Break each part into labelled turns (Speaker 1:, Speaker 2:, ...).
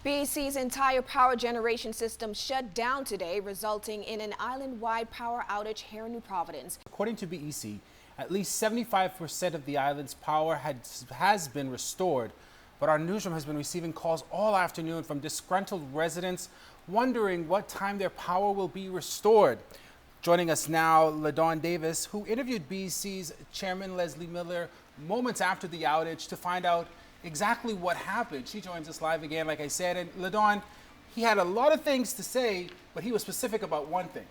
Speaker 1: BC's entire power generation system shut down today, resulting in an island-wide power outage here in New Providence.
Speaker 2: According to BEC, at least 75% of the island's power has been restored, but our newsroom has been receiving calls all afternoon from disgruntled residents wondering what time their power will be restored. Joining us now, LaDawn Davis, who interviewed BEC's Chairman Leslie Miller moments after the outage to find out exactly what happened. She joins us live again, like I said. And LaDawn, he had a lot of things to say, but he was specific about one thing.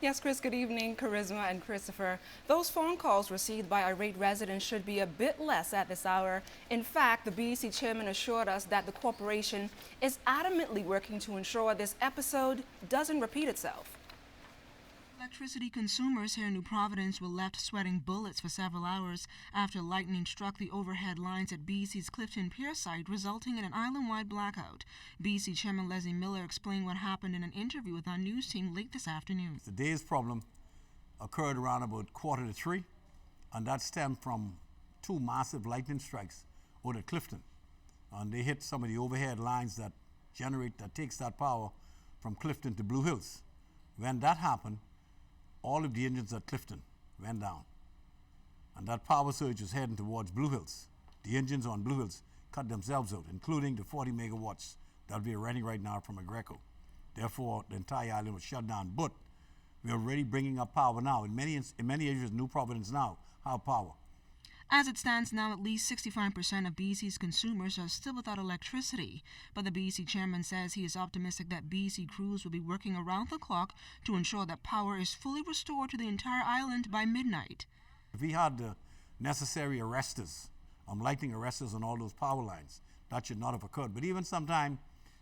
Speaker 3: Yes, Chris, good evening, Charisma and Christopher. Those phone calls received by irate residents should be a bit less at this hour. In fact, the BEC chairman assured us that the corporation is adamantly working to ensure this episode doesn't repeat itself. Electricity consumers here in New Providence were left sweating bullets for several hours after lightning struck the overhead lines at BEC's Clifton Pier site, resulting in an island-wide blackout. BEC Chairman Leslie Miller explained what happened in an interview with our news team late this afternoon.
Speaker 4: The day's problem occurred around about 2:45, and that stemmed from two massive lightning strikes over at Clifton. And they hit some of the overhead lines that takes that power from Clifton to Blue Hills. When that happened, all of the engines at Clifton went down, and that power surge was heading towards Blue Hills. The engines on Blue Hills cut themselves out, including the 40 megawatts that we're running right now from Agreco. Therefore, the entire island was shut down. But we're already bringing up power now. In many areas, New Providence now have power.
Speaker 3: As it stands now, at least 65% of BEC's consumers are still without electricity. But the BEC chairman says he is optimistic that BEC crews will be working around the clock to ensure that power is fully restored to the entire island by midnight.
Speaker 4: If we had the necessary arresters, lightning arresters on all those power lines, that should not have occurred. But even sometime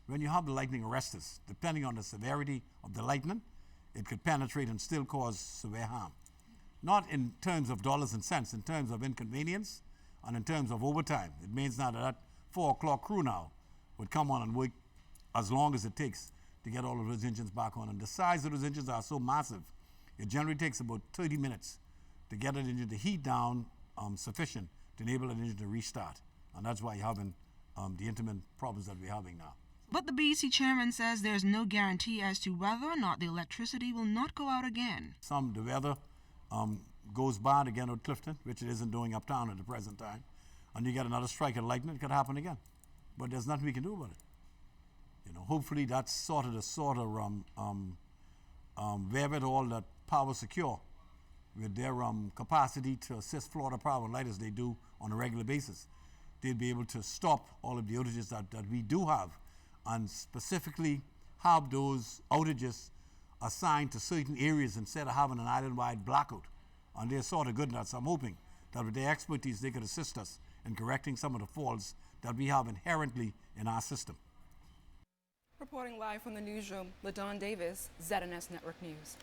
Speaker 4: when you have the lightning arresters, depending on the severity of the lightning, it could penetrate and still cause severe harm. Not in terms of dollars and cents, in terms of inconvenience and in terms of overtime. It means now that 4 o'clock crew now would come on and work as long as it takes to get all of those engines back on. And the size of those engines are so massive, it generally takes about 30 minutes to get an engine to heat down sufficient to enable an engine to restart. And that's why you're having the intermittent problems that we're having now.
Speaker 3: But the BEC chairman says there's no guarantee as to whether or not the electricity will not go out again.
Speaker 4: The weather goes bad again with Clifton, which it isn't doing uptown at the present time, and you get another strike of lightning, it could happen again. But there's nothing we can do about it. Hopefully that's where it all that Power Secure, with their capacity to assist Florida Power and Light as they do on a regular basis, they'd be able to stop all of the outages that we do have, and specifically have those outages assigned to certain areas instead of having an island-wide blackout. And they're sort of good at that, so I'm hoping that with their expertise they could assist us in correcting some of the faults that we have inherently in our system.
Speaker 3: Reporting live from the newsroom, LaDawn Davis, ZNS Network News.